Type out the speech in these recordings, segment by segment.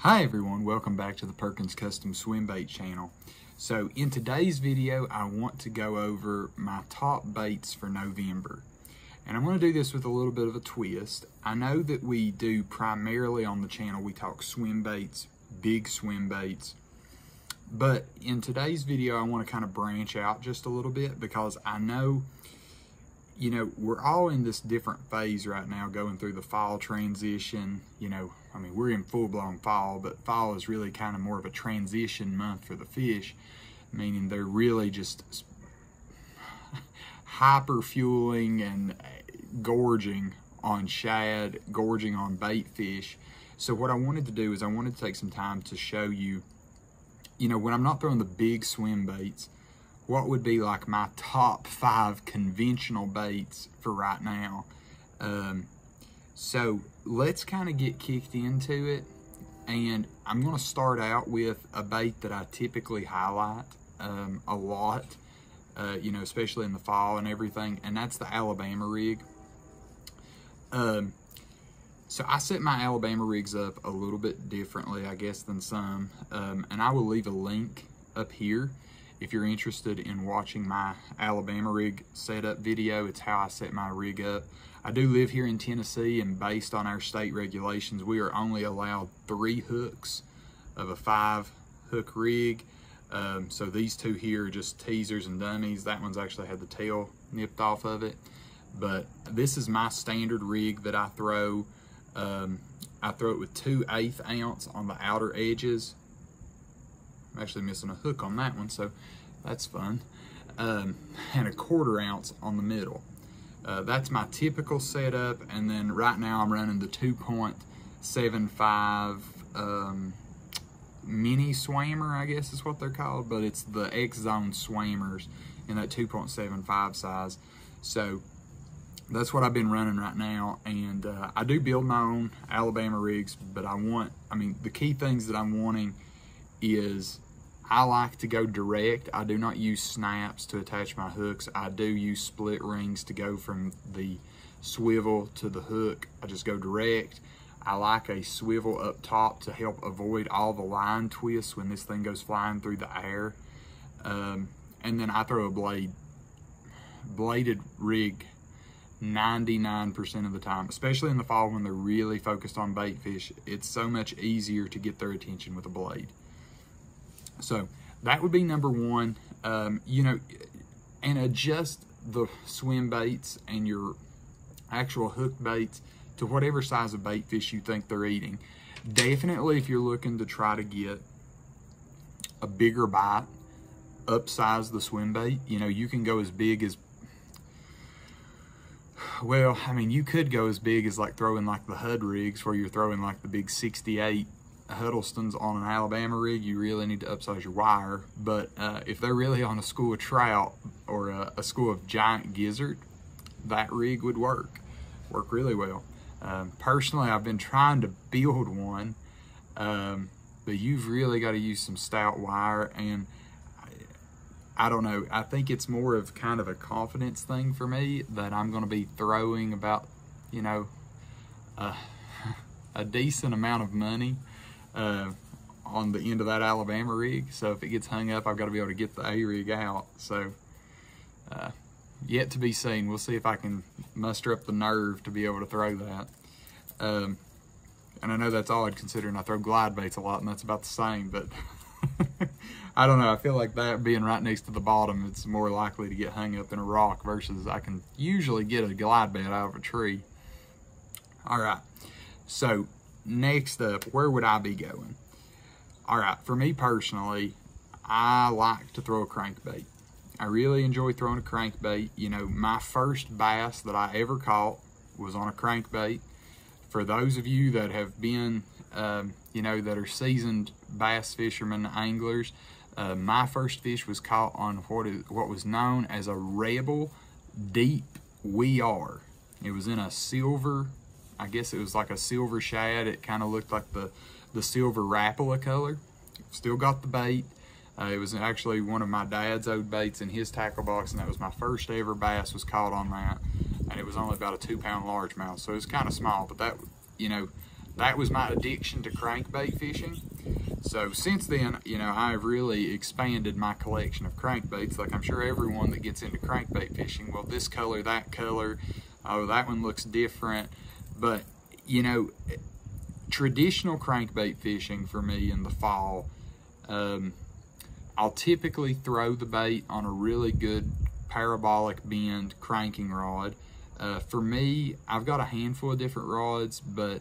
Hi everyone, welcome back to the Perkins Custom Swimbait channel. So in today's video, I want to go over my top baits for November. And I'm going to do this with a little bit of a twist. I know that we do primarily on the channel, we talk swim baits, big swim baits. But in today's video, I want to kind of branch out just a little bit because I know, you know, we're all in this different phase right now, going through the fall transition. You know, I mean, we're in full-blown fall, but fall is really kind of more of a transition month for the fish, meaning they're really just hyper fueling and gorging on shad, gorging on bait fish. So what I wanted to do is I wanted to take some time to show you, you know, when I'm not throwing the big swim baits, what would be like my top 5 conventional baits for right now. So let's kind of get kicked into it, and I'm going to start out with a bait that I typically highlight a lot, you know, especially in the fall and everything, and that's the Alabama rig. So I set my Alabama rigs up a little bit differently, I guess, than some, and I will leave a link up here if you're interested in watching my Alabama rig setup video. It's how I set my rig up. I do live here in Tennessee, and based on our state regulations, we are only allowed 3 hooks of a 5-hook rig. So these 2 here are just teasers and dummies. That one's actually had the tail nipped off of it. But this is my standard rig that I throw. I throw it with 2 1/8 ounce on the outer edges. I'm actually missing a hook on that one, so that's fun. And a 1/4 ounce on the middle. That's my typical setup, and then right now I'm running the 2.75 mini swammer, I guess is what they're called, but it's the X-Zone swammers in that 2.75 size. So that's what I've been running right now, and I do build my own Alabama rigs, but I mean, the key things that I'm wanting is I like to go direct. I do not use snaps to attach my hooks. I do use split rings to go from the swivel to the hook. I just go direct. I like a swivel up top to help avoid all the line twists when this thing goes flying through the air. And then I throw a bladed rig 99% of the time, especially in the fall when they're really focused on bait fish. It's so much easier to get their attention with a blade. So that would be number 1. You know, and adjust the swim baits and your actual hook baits to whatever size of bait fish you think they're eating. Definitely, if you're looking to try to get a bigger bite, upsize the swim bait. You know, you can go as big as, well, I mean, you could go as big as like throwing like the HUD rigs, where you're throwing like the big 68 Huddlestons on an Alabama rig. You really need to upsize your wire. But if they're really on a school of trout or a school of giant gizzard, that rig would work really well. Personally, I've been trying to build one, but you've really got to use some stout wire, and I don't know, I think it's more of kind of a confidence thing for me that I'm going to be throwing about, you know, a decent amount of money on the end of that Alabama rig. So if it gets hung up, I've got to be able to get the A-rig out. So yet to be seen. We'll see if I can muster up the nerve to be able to throw that. And I know that's all I'd consider, and I throw glide baits a lot, and that's about the same, but I don't know. I feel like that being right next to the bottom, it's more likely to get hung up in a rock versus I can usually get a glide bait out of a tree. All right, so next up, where would I be going? All right, for me personally, I like to throw a crankbait. I really enjoy throwing a crankbait. You know, my first bass that I ever caught was on a crankbait. For those of you that have been, you know, that are seasoned bass fishermen, anglers, my first fish was caught on what was known as a Rebel Deep WR. It was in a silver, I guess it was like a silver shad. It kind of looked like the silver Rapala color. Still got the bait. It was actually one of my dad's old baits in his tackle box, and that was my first ever bass was caught on that. And it was only about a 2-pound largemouth, so it was kind of small, but that, you know, that was my addiction to crankbait fishing. So since then, you know, I've really expanded my collection of crankbaits. Like I'm sure everyone that gets into crankbait fishing, well, this color, that color, oh, that one looks different. But, you know, traditional crankbait fishing for me in the fall, I'll typically throw the bait on a really good parabolic bend cranking rod. For me, I've got a handful of different rods, but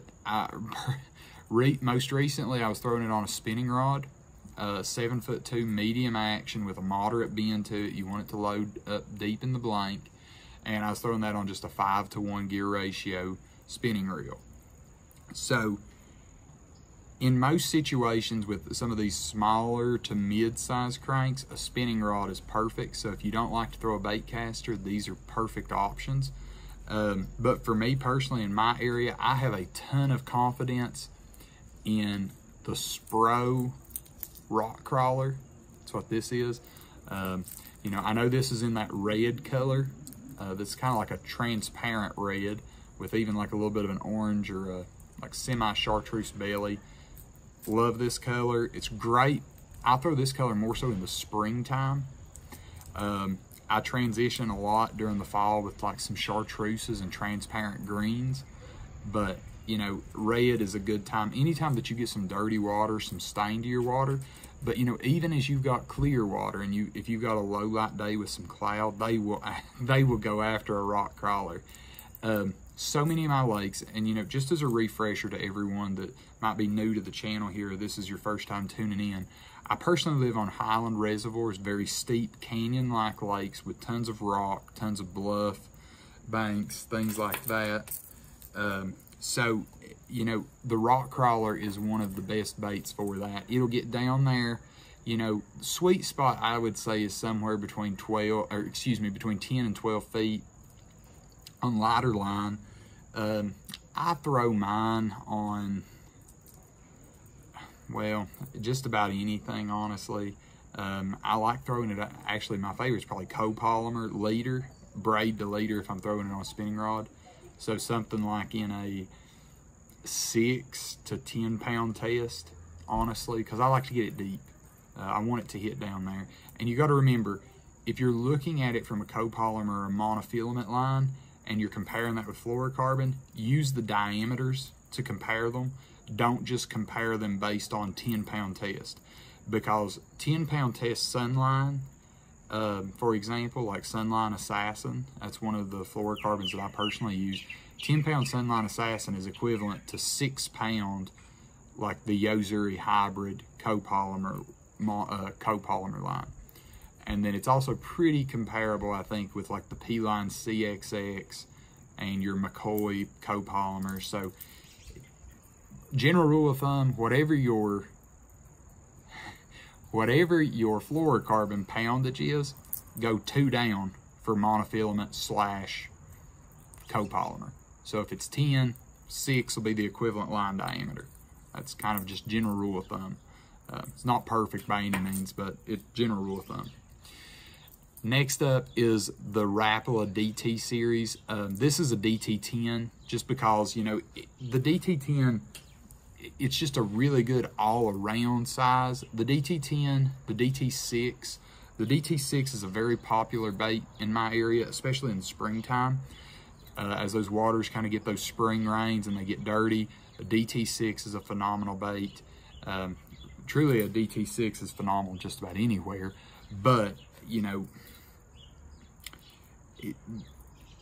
most recently I was throwing it on a spinning rod, 7'2" medium action with a moderate bend to it. You want it to load up deep in the blank, and I was throwing that on just a 5-to-1 gear ratio spinning reel. So in most situations with some of these smaller to mid-size cranks, a spinning rod is perfect. So if you don't like to throw a bait caster, these are perfect options. But for me personally, in my area, I have a ton of confidence in the Spro rock crawler. That's what this is. You know, I know this is in that red color. That's kind of like a transparent red with even like a little bit of an orange or a like semi-chartreuse belly. Love this color. It's great. I throw this color more so in the springtime. I transition a lot during the fall with like some chartreuses and transparent greens, but you know, red is a good time. Anytime that you get some dirty water, some stain to your water, but you know, even as you've got clear water and if you've got a low light day with some cloud, they will go after a rock crawler. So many of my lakes, and you know, just as a refresher to everyone that might be new to the channel here, this is your first time tuning in, I personally live on highland reservoirs, very steep canyon-like lakes with tons of rock, tons of bluff, banks, things like that. So, you know, the rock crawler is one of the best baits for that. It'll get down there. You know, sweet spot I would say is somewhere between between 10 and 12 feet on lighter line. I throw mine on, well, just about anything, honestly. I like throwing it, actually my favorite is probably copolymer leader, braid to leader if I'm throwing it on a spinning rod. So something like in a 6 to 10 pound test, honestly, because I like to get it deep. I want it to hit down there. And you got to remember, if you're looking at it from a copolymer or monofilament line, and you're comparing that with fluorocarbon, use the diameters to compare them. Don't just compare them based on 10-pound test, because 10-pound test Sunline, for example, like Sunline Assassin, that's one of the fluorocarbons that I personally use. 10-pound Sunline Assassin is equivalent to 6-pound, like the Yozuri hybrid copolymer line. And then it's also pretty comparable, I think, with like the P-Line CXX and your McCoy copolymers. So general rule of thumb, whatever your fluorocarbon poundage is, go 2 down for monofilament / copolymer. So if it's 10, 6 will be the equivalent line diameter. That's kind of just general rule of thumb. It's not perfect by any means, but it's general rule of thumb. Next up is the Rapala DT series. This is a DT10 just because, you know, the DT10, it's just a really good all-around size. The DT10, the DT6, the DT6 is a very popular bait in my area, especially in the springtime. As those waters kind of get those spring rains and they get dirty, the DT6 is a phenomenal bait. Truly, a DT6 is phenomenal just about anywhere, but, you know,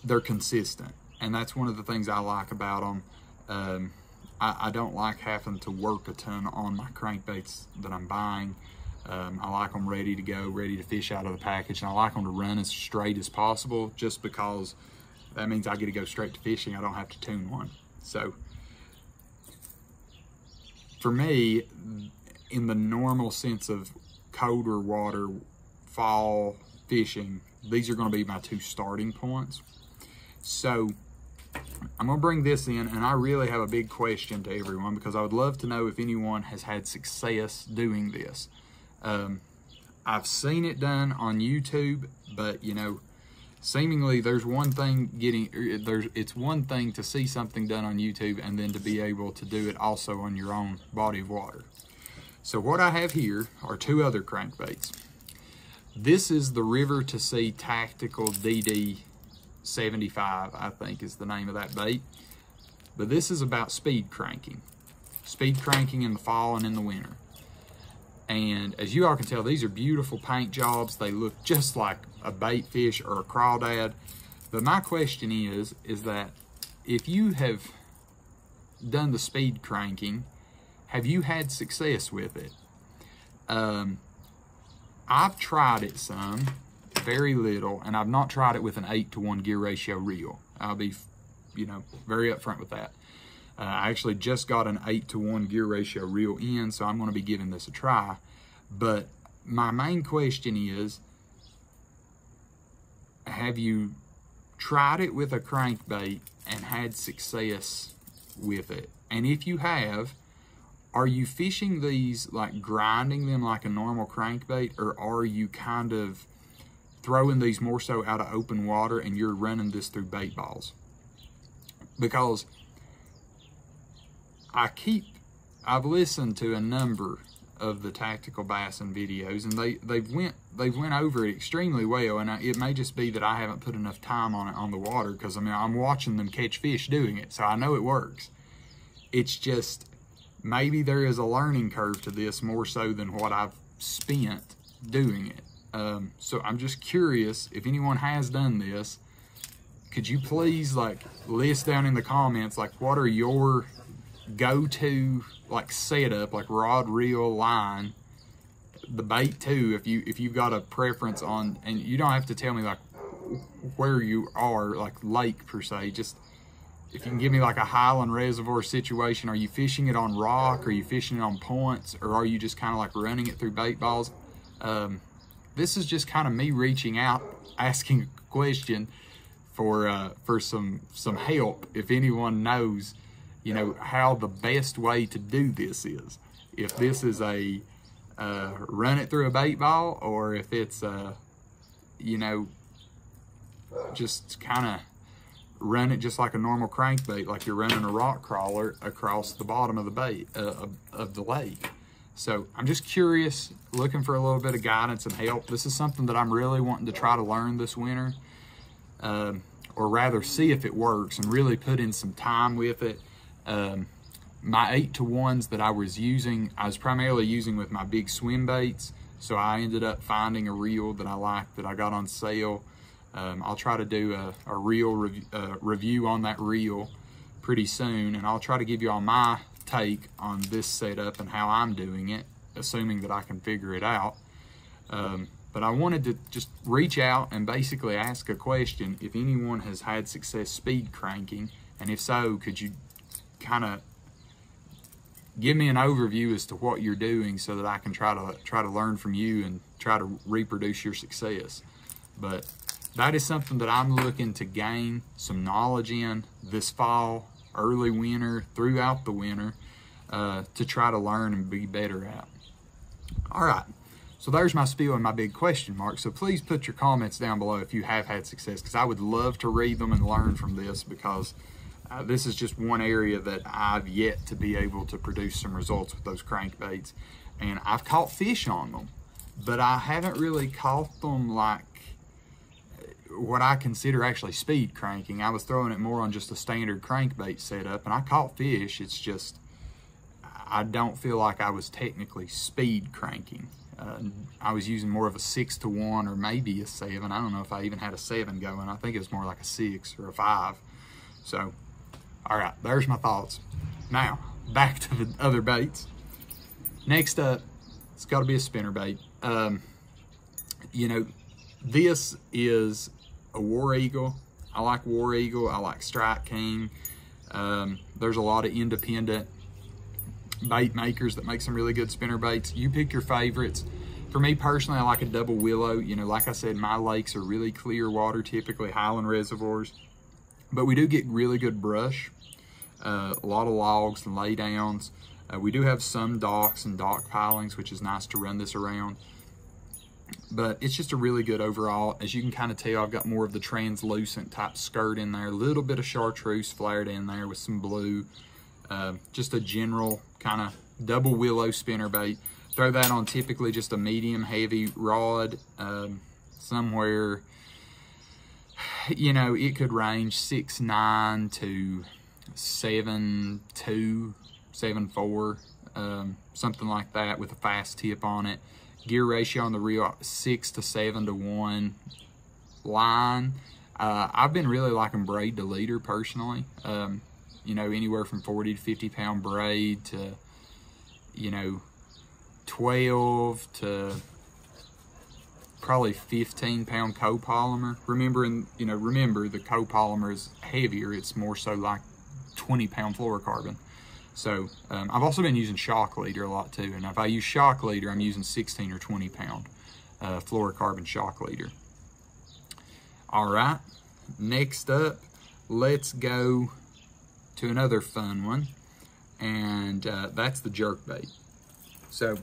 they're consistent, and that's one of the things I like about them. I don't like having to work a ton on my crankbaits that I'm buying. I like them ready to go, ready to fish out of the package, and I like them to run as straight as possible, just because that means I get to go straight to fishing. I don't have to tune one. So for me, in the normal sense of colder water, fall fishing, these are going to be my 2 starting points. So I'm going to bring this in, and I really have a big question to everyone, because I would love to know if anyone has had success doing this. I've seen it done on YouTube, but you know, seemingly there's one thing it's one thing to see something done on YouTube and then to be able to do it also on your own body of water. So what I have here are two other crankbaits. This is the River to Sea Tactical DD 75, I think is the name of that bait. But this is about speed cranking in the fall and in the winter. And as you all can tell, these are beautiful paint jobs. They look just like a bait fish or a crawdad. But my question is that if you have done the speed cranking, have you had success with it? I've tried it some, very little, and I've not tried it with an 8-to-1 gear ratio reel. I'll be, very upfront with that. I actually just got an 8-to-1 gear ratio reel in, so I'm going to be giving this a try. But my main question is, have you tried it with a crankbait and had success with it? And if you have, are you fishing these like grinding them like a normal crankbait, or are you kind of throwing these more so out of open water and you're running this through bait balls? Because I've listened to a number of the tactical bassing videos, and they've went over it extremely well, and it may just be that I haven't put enough time on it on the water, because I mean I'm watching them catch fish doing it, so I know it works. It's just maybe there is a learning curve to this more so than what I've spent doing it. So I'm just curious if anyone has done this. Could you please like list down in the comments like what are your go-to like setup, like rod, reel, line, the bait too, if you've got a preference on, and you don't have to tell me like where you are, like lake per se, just if you can give me like a highland reservoir situation. Are you fishing it on rock? Are you fishing it on points? Or are you just kind of like running it through bait balls? This is just kind of me reaching out, asking a question for some help. If anyone knows, how the best way to do this is. If this is a run it through a bait ball, or if it's just kind of run it just like a normal crankbait, like you're running a rock crawler across the bottom of the bait of the lake. So I'm just curious, looking for a little bit of guidance and help. This is something that I'm really wanting to try to learn this winter, or rather see if it works and really put in some time with it. My 8-to-1s that I was using, I was primarily using with my big swim baits. So I ended up finding a reel that I liked that I got on sale. I'll try to do a reel review on that reel pretty soon, and I'll try to give you all my take on this setup and how I'm doing it, assuming that I can figure it out. But I wanted to just reach out and basically ask a question if anyone has had success speed cranking, and if so, could you kind of give me an overview as to what you're doing so that I can try to learn from you and try to reproduce your success. But that is something that I'm looking to gain some knowledge in this fall, early winter, throughout the winter, to try to learn and be better at. All right, so there's my spiel and my big question mark. So please put your comments down below if you have had success, because I would love to read them and learn from this, because this is just one area that I've yet to be able to produce some results with those crankbaits. And I've caught fish on them, but I haven't really caught them like what I consider actually speed cranking. I was throwing it more on just a standard crankbait setup, and I caught fish. It's just, I don't feel like I was technically speed cranking. I was using more of a 6-to-1 or maybe a 7. I don't know if I even had a 7 going. I think it was more like a 6 or a 5. So, all right, there's my thoughts. Now, back to the other baits. Next up, it's got to be a spinnerbait. This is a War Eagle. I like War Eagle. I like Strike King. There's a lot of independent bait makers that make some really good spinnerbaits. You pick your favorites. For me personally, I like a double willow. Like I said, my lakes are really clear water, typically highland reservoirs. But we do get really good brush, a lot of logs and laydowns. We do have some docks and dock pilings, which is nice to run this around. But it's just a really good overall. As you can kind of tell, I've got more of the translucent type skirt in there, a little bit of chartreuse flared in there with some blue. Just a general kind of double willow spinnerbait. Throw that on typically just a medium heavy rod, somewhere, you know, it could range 6'9" to 7'2", 7'4", something like that with a fast tip on it. Gear ratio on the reel, 6 to 7 to 1. Line, I've been really liking braid to leader personally. You know, anywhere from 40 to 50 pound braid to, you know, 12 to probably 15 pound copolymer. Remember the copolymer is heavier. It's more so like 20 pound fluorocarbon. So I've also been using shock leader a lot too. And if I use shock leader, I'm using 16 or 20 pound fluorocarbon shock leader. All right, next up, let's go to another fun one. And that's the jerkbait. So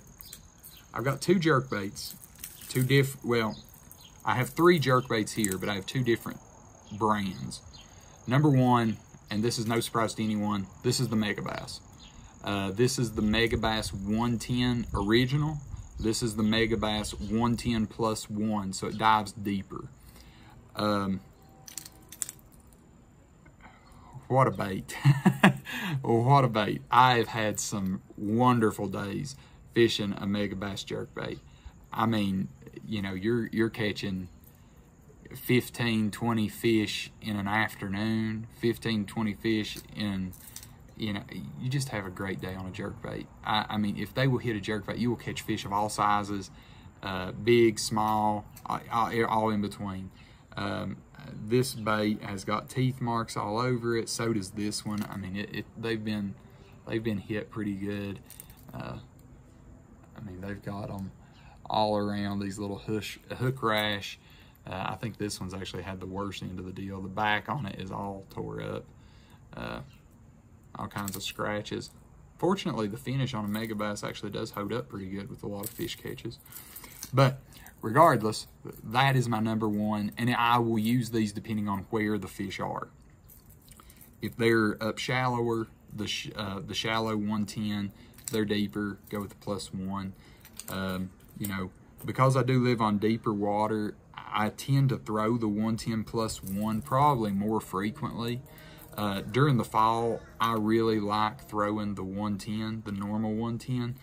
I've got two jerkbaits, well, I have three jerkbaits here, but I have two different brands. Number one, and this is no surprise to anyone, this is the Megabass. This is the Megabass 110 original. This is the Megabass 110 plus 1, so it dives deeper. What a bait. What a bait. I've had some wonderful days fishing a Megabass jerkbait. I mean, you know, you're catching 15, 20 fish in an afternoon, 15, 20 fish in, you know, you just have a great day on a jerkbait. I mean, if they will hit a jerkbait, you will catch fish of all sizes, big, small, all in between. This bait has got teeth marks all over it. So does this one. I mean, they've been hit pretty good. I mean, they've got them all around, these little hook rash. I think this one's actually had the worst end of the deal. The back on it is all tore up. All kinds of scratches. Fortunately, the finish on a Megabass actually does hold up pretty good with a lot of fish catches. But regardless, that is my number one, and I will use these depending on where the fish are. If they're up shallower, the shallow 110. If they're deeper, go with the plus 1. You know, because I do live on deeper water, I tend to throw the 110 plus 1 probably more frequently. During the fall, I really like throwing the 110, the normal 110.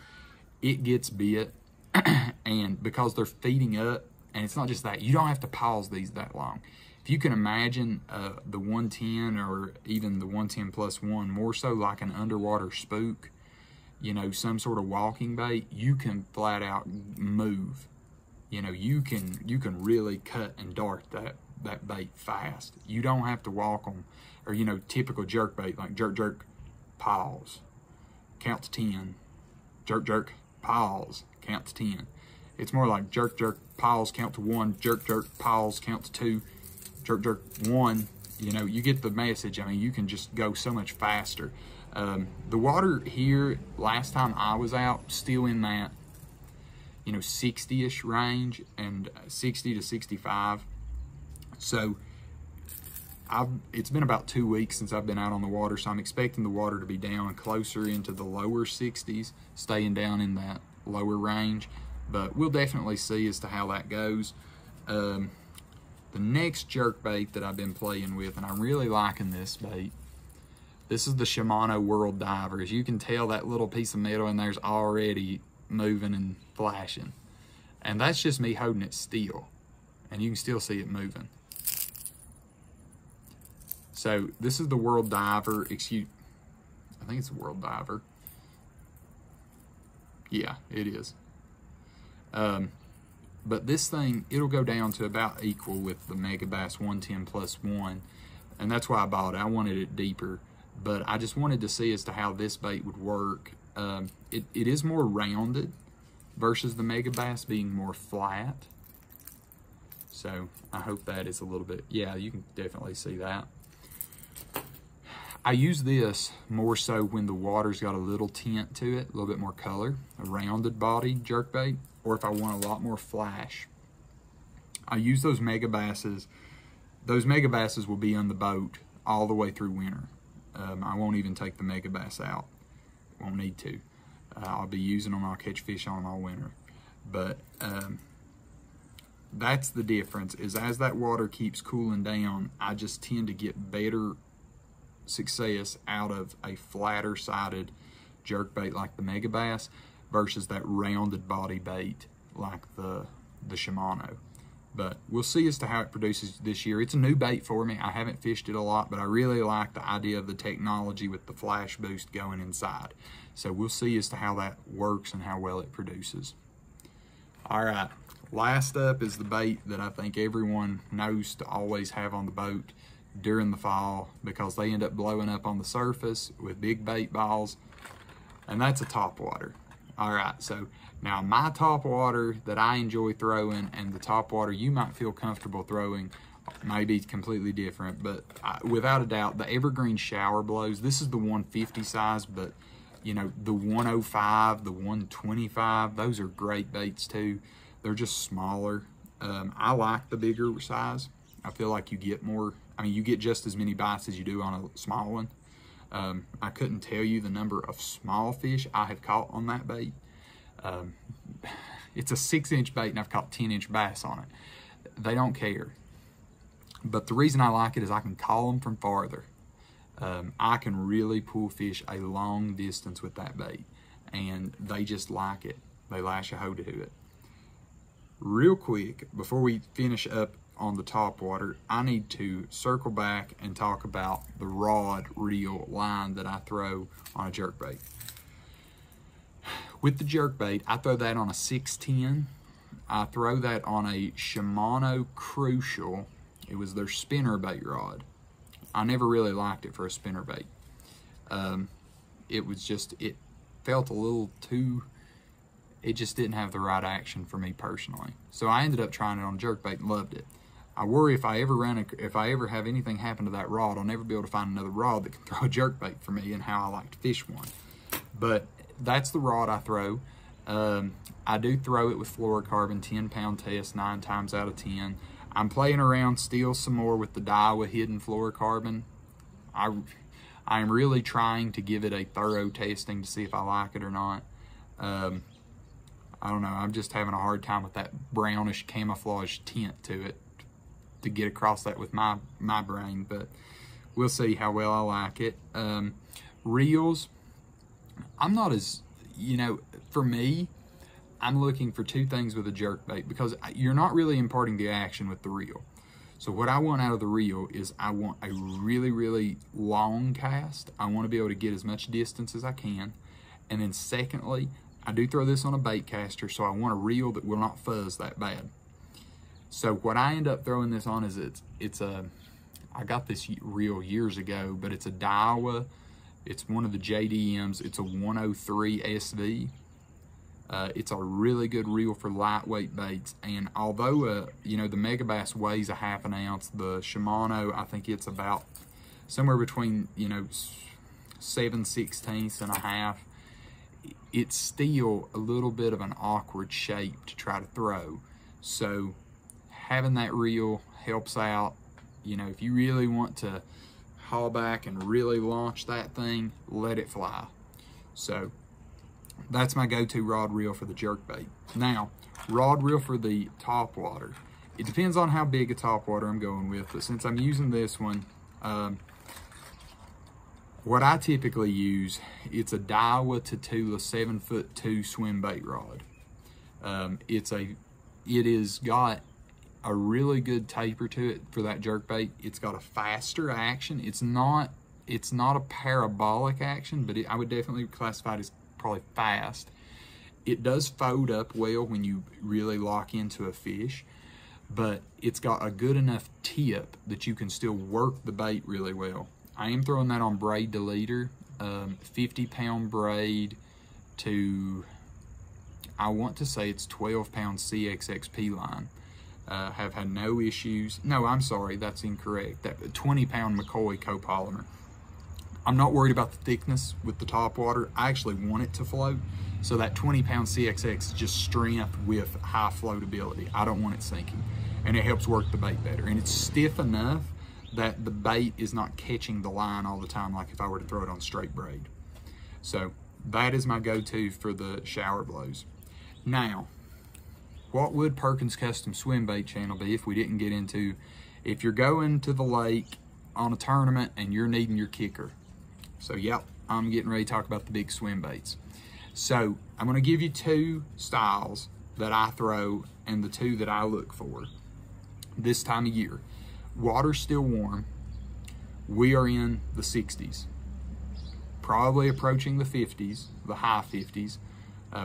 It gets bit, and because they're feeding up, and it's not just that, you don't have to pause these that long. If you can imagine the 110 or even the 110 plus 1, more so like an underwater spook, you know, some sort of walking bait, you can flat out move. You know, you can really cut and dart that bait fast. You don't have to walk them, or, you know, typical jerk bait like jerk, jerk, pause, count to 10, jerk, jerk, pause, count to 10. It's more like jerk, jerk, pause, count to 1, jerk, jerk, pause, count to 2, jerk, jerk, 1. You know, you get the message. I mean, you can just go so much faster. The water here, last time I was out, still in that, you know, 60-ish range, and 60 to 65. So it's been about 2 weeks since I've been out on the water, so I'm expecting the water to be down closer into the lower 60s, staying down in that lower range. But we'll definitely see as to how that goes. The next jerkbait that I've been playing with, and I'm really liking this bait, this is the Shimano World Diver. As you can tell, that little piece of metal in there's already moving and flashing. And that's just me holding it still. And you can still see it moving. So this is the World Diver. I think it's the World Diver. Yeah, it is. But this thing, it'll go down to about equal with the Megabass 110 plus 1. And that's why I bought it. I wanted it deeper. But I just wanted to see as to how this bait would work. It is more rounded versus the Megabass being more flat. So I hope that is a little bit, yeah, you can definitely see that. I use this more so when the water's got a little tint to it, a little bit more color, a rounded body jerkbait, or if I want a lot more flash. I use those mega basses. Those mega basses will be on the boat all the way through winter. I won't even take the mega bass out. Won't need to. I'll be using them. I'll catch fish on them all winter. But that's the difference, is as that water keeps cooling down, I just tend to get better success out of a flatter sided jerkbait like the mega bass versus that rounded body bait like the Shimano. But we'll see as to how it produces this year. It's a new bait for me. I haven't fished it a lot, but I really like the idea of the technology with the flash boost going inside. So we'll see as to how that works and how well it produces. All right, last up is the bait that I think everyone knows to always have on the boat during the fall, because they end up blowing up on the surface with big bait balls, and that's a topwater. All right, so now my topwater that I enjoy throwing and the topwater you might feel comfortable throwing may be completely different, but without a doubt, the evergreen shower blows, this is the 150 size, but you know, the 105, the 125, those are great baits too. They're just smaller. I like the bigger size. I feel like you get more, I mean, you get just as many bites as you do on a small one. I couldn't tell you the number of small fish I have caught on that bait. It's a 6-inch bait and I've caught 10-inch bass on it. They don't care. But the reason I like it is I can call them from farther. I can really pull fish a long distance with that bait, and they just like it. They lash a hoe to it. Real quick, before we finish up on the topwater, I need to circle back and talk about the rod, reel, line that I throw on a jerkbait. With the jerkbait, I throw that on a 610. I throw that on a Shimano Crucial. It was their spinnerbait rod. I never really liked it for a spinnerbait. It was just, it felt a little too, it just didn't have the right action for me personally. So I ended up trying it on a jerkbait and loved it. I worry if I ever have anything happen to that rod, I'll never be able to find another rod that can throw a jerkbait for me and how I like to fish one. But that's the rod I throw. I do throw it with fluorocarbon 10-pound test 9 times out of 10. I'm playing around still some more with the Daiwa hidden fluorocarbon. I'm really trying to give it a thorough testing to see if I like it or not. I don't know, I'm just having a hard time with that brownish camouflage tint to it to get across that with my brain, but we'll see how well I like it. Reels, I'm not as, you know, for me, I'm looking for 2 things with a jerkbait, because you're not really imparting the action with the reel. So what I want out of the reel is I want a really, really long cast. I want to be able to get as much distance as I can. And then secondly, I do throw this on a bait caster, so I want a reel that will not fuzz that bad. So what I end up throwing this on is I got this reel years ago, but it's a Daiwa. It's one of the JDMs. It's a 103 SV. It's a really good reel for lightweight baits, and although you know, the Mega Bass weighs a ½ ounce, the Shimano, I think it's about somewhere between, you know, 7/16 and a half. It's still a little bit of an awkward shape to try to throw, so having that reel helps out. You know, if you really want to haul back and really launch that thing, let it fly. So that's my go-to rod reel for the jerkbait. Now, rod reel for the topwater. It depends on how big a topwater I'm going with, but since I'm using this one, what I typically use, it's a Daiwa Tatula 7'2" swim bait rod. It has got a really good taper to it for that jerkbait. It's got a faster action. It's not a parabolic action, but I would definitely classify it as probably fast. It does fold up well when you really lock into a fish, but it's got a good enough tip that you can still work the bait really well. I am throwing that on braid to leader, 50-pound braid to, I want to say it's 12-pound CXXP line. Have had no issues. No, I'm sorry, that's incorrect. That 20-pound McCoy copolymer. I'm not worried about the thickness with the topwater. I actually want it to float. So that 20-pound CXX is just strength with high floatability. I don't want it sinking. and it helps work the bait better. And it's stiff enough that the bait is not catching the line all the time like if I were to throw it on straight braid. So that is my go-to for the shower blows. Now, what would Perkins Custom Swim Bait channel be if we didn't get into, if you're going to the lake on a tournament and you're needing your kicker? So yep, I'm getting ready to talk about the big swim baits. So I'm gonna give you two styles that I throw and the two that I look for this time of year. Water's still warm. We are in the 60s, probably approaching the 50s, the high 50s.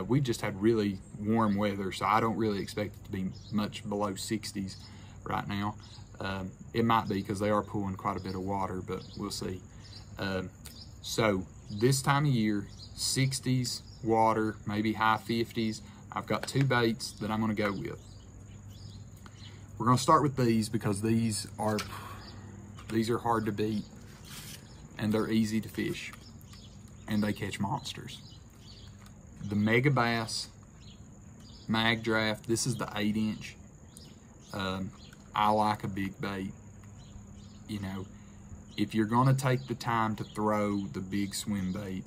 We just had really warm weather, so I don't really expect it to be much below 60s right now. It might be because they are pulling quite a bit of water, but we'll see. So this time of year, 60s, water, maybe high 50s, I've got two baits that I'm gonna go with. We're gonna start with these because these are hard to beat and they're easy to fish and they catch monsters. The Mega Bass Mag Draft, this is the 8-inch. I like a big bait. You know, if you're gonna take the time to throw the big swim bait,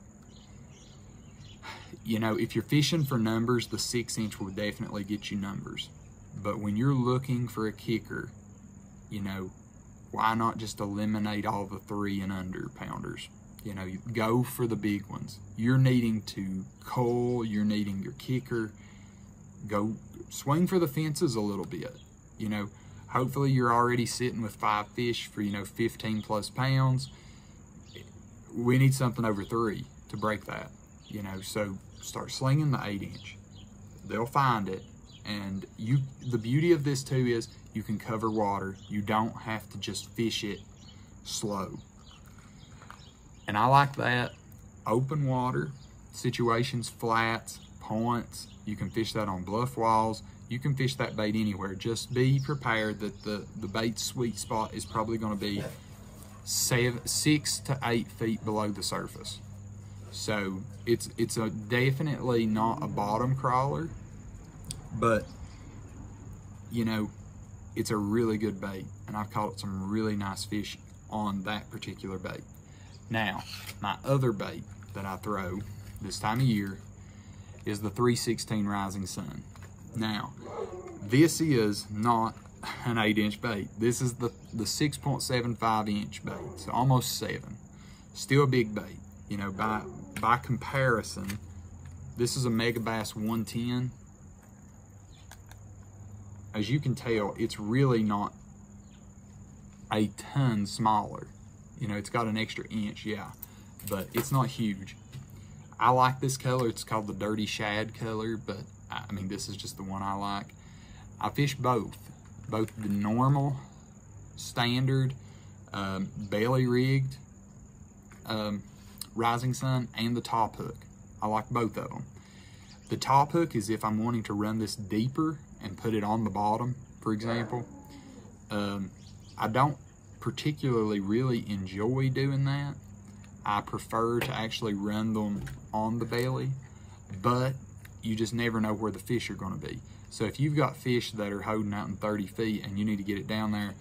you know, if you're fishing for numbers, the 6-inch will definitely get you numbers. But when you're looking for a kicker, you know, why not just eliminate all the 3 and under pounders? You know, go for the big ones. You're needing to cull, you're needing your kicker. Go swing for the fences a little bit. You know, hopefully you're already sitting with 5 fish for, you know, 15 plus pounds. We need something over 3 to break that, you know, so start slinging the 8-inch. They'll find it. And the beauty of this too is you can cover water. You don't have to just fish it slow. And I like that. Open water situations, flats, points. You can fish that on bluff walls. You can fish that bait anywhere. Just be prepared that the bait sweet spot is probably going to be 6 to 8 feet below the surface. So it's definitely not a bottom crawler, but you know, it's a really good bait, and I've caught some really nice fish on that particular bait. Now, my other bait that I throw this time of year is the 3/16 Rising Sun. Now, this is not an 8-inch bait. This is the 6.75-inch bait, so almost 7. Still a big bait. You know, by comparison, this is a Mega Bass 110. As you can tell, it's really not a ton smaller. You know, it's got an extra inch, yeah, but it's not huge. I like this color. It's called the Dirty Shad color, but I mean, this is just the one I like. I fish both the normal, standard, belly rigged Rising Sun and the top hook. I like both of them. The top hook is if I'm wanting to run this deeper and put it on the bottom, for example. I don't particularly really enjoy doing that. I prefer to actually run them on the belly, but you just never know where the fish are going to be. So if you've got fish that are holding out in 30 feet and you need to get it down there,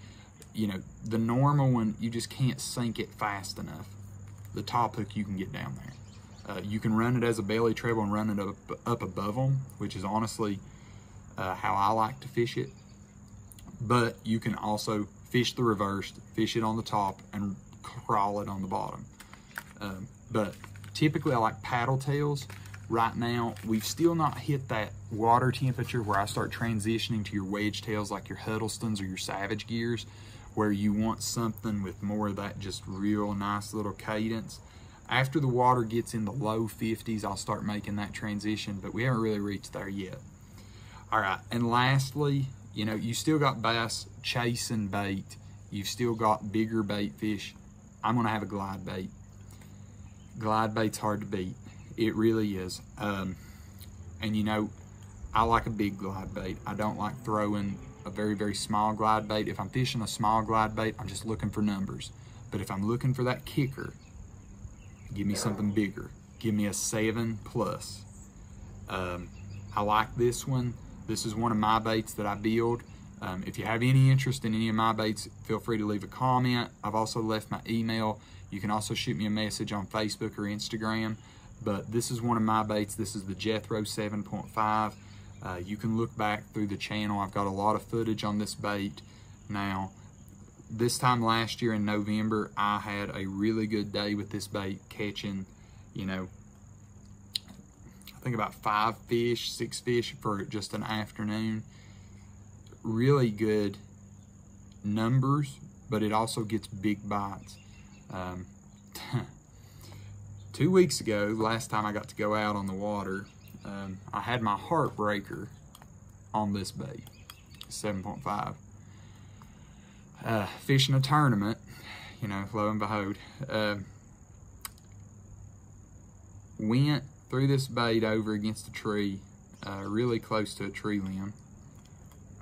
you know, the normal one, you just can't sink it fast enough. The top hook you can get down there. You can run it as a belly treble and run it up above them, which is honestly how I like to fish it. But you can also fish the reversed, fish it on the top, and crawl it on the bottom. But typically I like paddle tails. Right now, we've still not hit that water temperature where I start transitioning to your wedge tails like your Huddlestons or your Savage Gears, where you want something with more of that just real nice little cadence. After the water gets in the low 50s, I'll start making that transition, but we haven't really reached there yet. All right, and lastly, you know, you still got bass chasing bait. You've still got bigger bait fish. I'm gonna have a glide bait. Glide bait's hard to beat. It really is. And you know, I like a big glide bait. I don't like throwing a very, very small glide bait. If I'm fishing a small glide bait, I'm just looking for numbers. But if I'm looking for that kicker, give me something bigger. Give me a 7+. I like this one. This is one of my baits that I build. If you have any interest in any of my baits, feel free to leave a comment. I've also left my email. You can also shoot me a message on Facebook or Instagram. But this is one of my baits. This is the Jethro 7.5. You can look back through the channel. I've got a lot of footage on this bait. Now, this time last year in November, I had a really good day with this bait, catching, you know, I think about 5 fish, 6 fish for just an afternoon. Really good numbers, but it also gets big bites. 2 weeks ago, last time I got to go out on the water, I had my heartbreaker on this bait, 7.5. Fishing a tournament, you know, lo and behold, went threw this bait over against a tree, really close to a tree limb,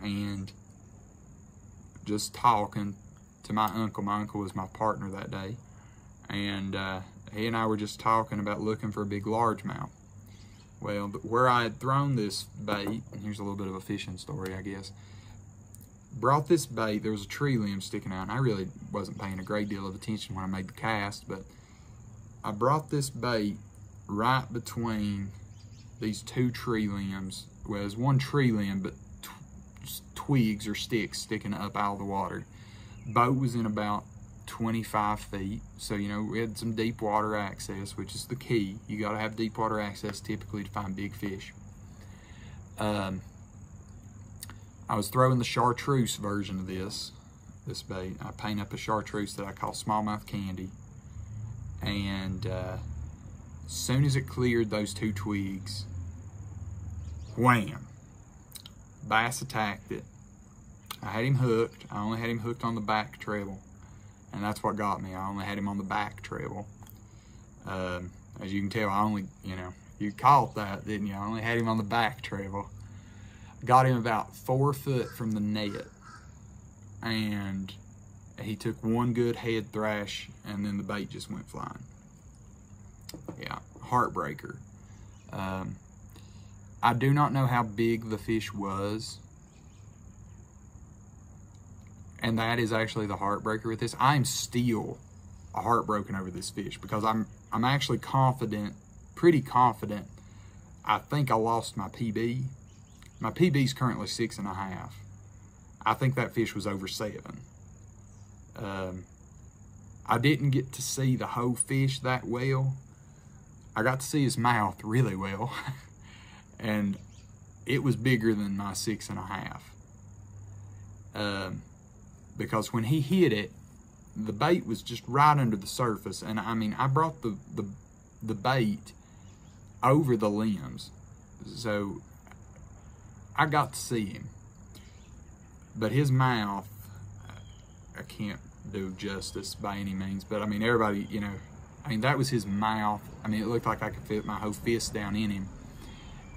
and just talking to my uncle. My uncle was my partner that day, and he and I were just talking about looking for a big largemouth. Well, where I had thrown this bait, and here's a little bit of a fishing story, I guess. Brought this bait, there was a tree limb sticking out, and I really wasn't paying a great deal of attention when I made the cast, but I brought this bait right between these 2 tree limbs. Well, there's one tree limb, but twigs or sticks sticking up out of the water. Boat was in about 25 feet, so you know, we had some deep water access, which is the key. You got to have deep water access typically to find big fish. I was throwing the chartreuse version of this bait. I paint up a chartreuse that I call smallmouth candy, and as soon as it cleared those 2 twigs, wham, bass attacked it. I had him hooked. I only had him hooked on the back treble, and that's what got me. I only had him on the back treble. As you can tell, I only, you know, you caught that, didn't you? I only had him on the back treble. Got him about 4 foot from the net, and he took one good head thrash, and then the bait just went flying. Yeah, heartbreaker. I do not know how big the fish was, and that is actually the heartbreaker with this. I'm still heartbroken over this fish because I'm actually confident, pretty confident. I think I lost my PB. My PB is currently 6.5. I think that fish was over 7. I didn't get to see the whole fish that well. I got to see his mouth really well, and it was bigger than my 6.5. Because when he hit it, the bait was just right under the surface, and I mean, I brought the bait over the limbs, so I got to see him. But his mouth, I can't do justice by any means, but I mean, everybody, you know, I mean, that was his mouth. I mean, it looked like I could fit my whole fist down in him.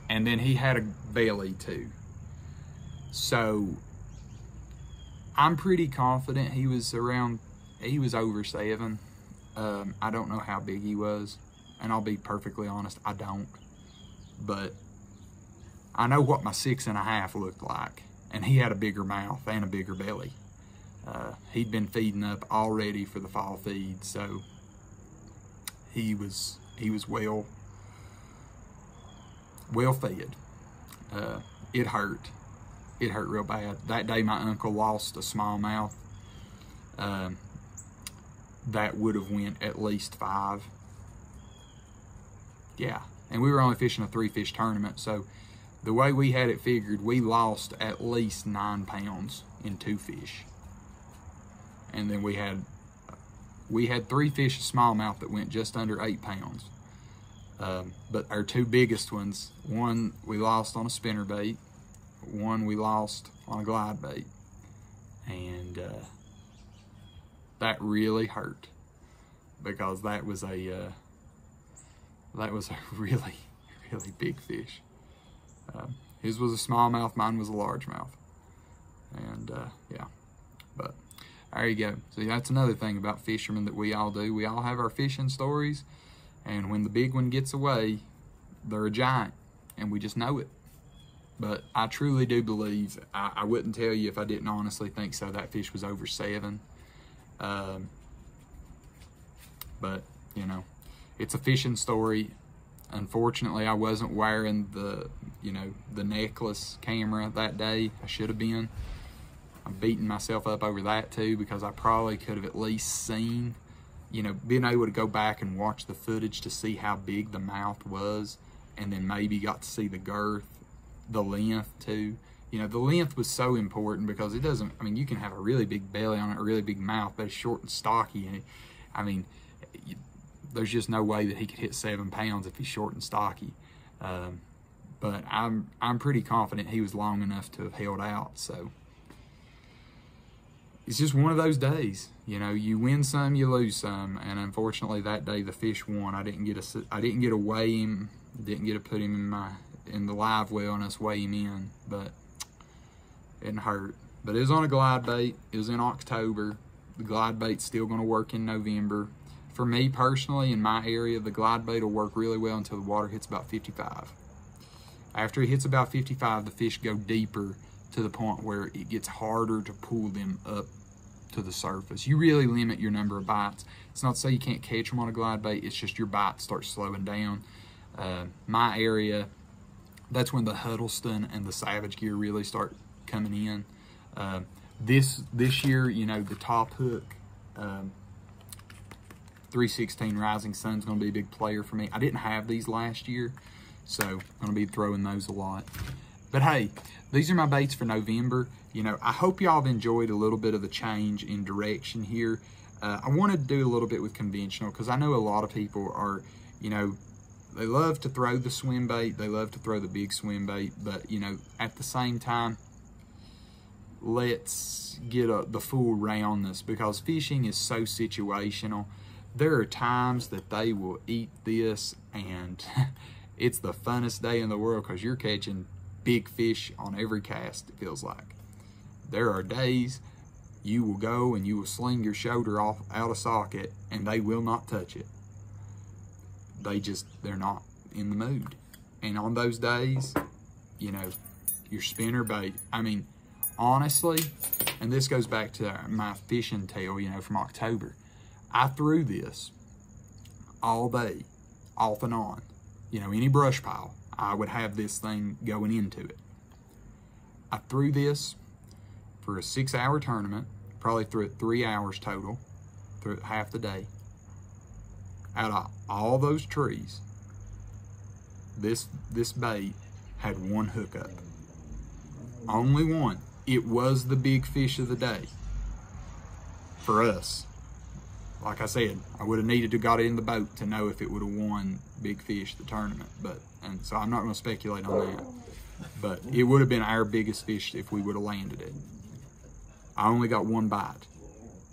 And then he had a belly too. So I'm pretty confident he was over 7. I don't know how big he was, and I'll be perfectly honest, I don't. But I know what my 6.5 looked like, and he had a bigger mouth and a bigger belly. He'd been feeding up already for the fall feed, so he was well fed. It hurt. It hurt real bad. That day my uncle lost a smallmouth that would have went at least 5. Yeah, and we were only fishing a 3-fish tournament, so the way we had it figured, we lost at least 9 pounds in 2 fish. And then we had 3 fish of smallmouth that went just under 8 pounds. But our 2 biggest ones, one we lost on a spinnerbait, one we lost on a glidebait, and that really hurt because that was a really, really big fish. His was a smallmouth, mine was a largemouth, and yeah. But there you go. See, that's another thing about fishermen that we all do. We all have our fishing stories, and when the big one gets away, they're a giant, and we just know it. but I truly do believe, I wouldn't tell you if I didn't honestly think so, that fish was over 7. But, you know, it's a fishing story. Unfortunately, I wasn't wearing the, you know, the necklace camera that day. I should have been. I'm beating myself up over that too, because I probably could have at least seen, you know, being able to go back and watch the footage to see how big the mouth was, and then maybe got to see the girth, the length too. You know, the length was so important, because it doesn't, I mean, you can have a really big belly on it, a really big mouth, but it's short and stocky. And I mean, there's just no way that he could hit 7 pounds if he's short and stocky. But I'm pretty confident he was long enough to have held out. So it's just one of those days. You know, you win some, you lose some, and unfortunately that day the fish won. I didn't get to weigh him, didn't get to put him in the live well and us weigh him in, but it didn't hurt. But it was on a glide bait. It was in October. The glide bait's still going to work in November. For me personally, in my area, the glide bait will work really well until the water hits about 55. After it hits about 55, the fish go deeper to the point where it gets harder to pull them up to the surface. You really limit your number of bites. It's not to say you can't catch them on a glide bait, it's just your bites start slowing down. My area, that's when the Huddleston and the Savage gear really start coming in. This year, you know, the top hook, 316 Rising Sun's gonna be a big player for me. I didn't have these last year, so I'm gonna be throwing those a lot. But hey, these are my baits for November. You know, I hope y'all have enjoyed a little bit of the change in direction here. I wanted to do a little bit with conventional, because I know a lot of people are, you know, they love to throw the swim bait, they love to throw the big swim bait, but, you know, at the same time, let's get the full roundness, because fishing is so situational. There are times that they will eat this and it's the funnest day in the world, because you're catching big fish on every cast, it feels like. There are days you will go and you will sling your shoulder off out of socket and they will not touch it. They're not in the mood. And on those days, you know, your spinnerbait, I mean, honestly, and this goes back to my fishing tale, you know, from October. I threw this all day, off and on. You know, any brush pile, I would have this thing going into it. I threw this for a 6-hour tournament, probably threw it 3 hours total, threw it half the day. Out of all those trees, this bait had one hookup. Only one. It was the big fish of the day for us. Like I said, I would have needed to got it in the boat to know if it would have won big fish the tournament. And so I'm not going to speculate on that. But it would have been our biggest fish if we would have landed it. I only got one bite,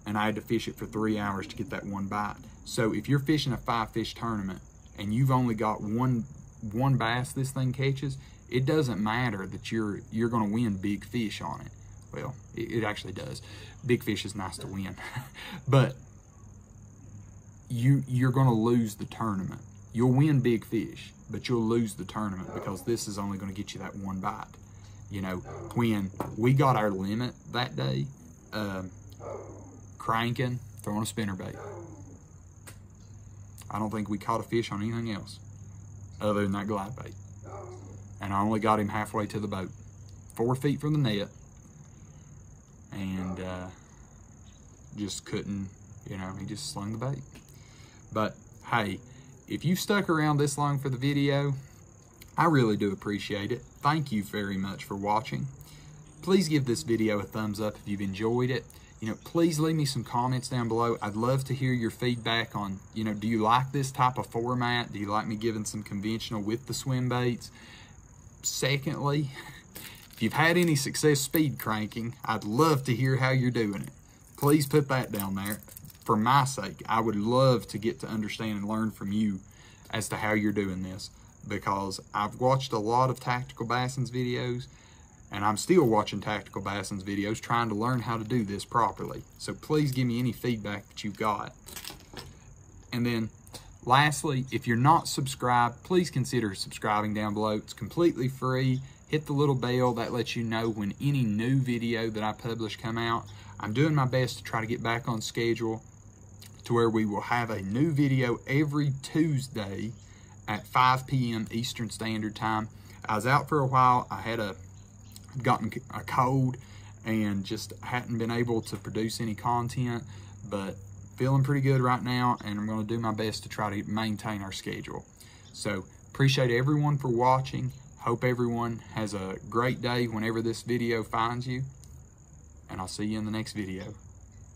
and I had to fish it for 3 hours to get that one bite. So if you're fishing a 5-fish tournament and you've only got one bass this thing catches, it doesn't matter that you're going to win big fish on it. Well, it actually does. Big fish is nice to win, but you're going to lose the tournament. You'll win big fish, but you'll lose the tournament, because this is only going to get you that one bite. You know, when we got our limit that day, cranking, throwing a spinnerbait. I don't think we caught a fish on anything else other than that glide bait. And I only got him halfway to the boat, 4 feet from the net, and just couldn't, you know, he just slung the bait. But hey, if you've stuck around this long for the video, I really do appreciate it. Thank you very much for watching. Please give this video a thumbs up if you've enjoyed it. You know, please leave me some comments down below. I'd love to hear your feedback on, you know, do you like this type of format? Do you like me giving some conventional with the swim baits? Secondly, if you've had any success speed cranking, I'd love to hear how you're doing it. Please put that down there. For my sake, I would love to get to understand and learn from you as to how you're doing this, because I've watched a lot of Tactical Bassins videos, and I'm still watching Tactical Bassins videos trying to learn how to do this properly. So please give me any feedback that you've got. And then lastly, if you're not subscribed, please consider subscribing down below. It's completely free. hit the little bell that lets you know when any new video that I publish come out. I'm doing my best to try to get back on schedule to where we will have a new video every Tuesday at 5 p.m. Eastern Standard Time. I was out for a while. I had gotten a cold and just hadn't been able to produce any content, but feeling pretty good right now, and I'm going to do my best to try to maintain our schedule. So appreciate everyone for watching. Hope everyone has a great day whenever this video finds you, and I'll see you in the next video.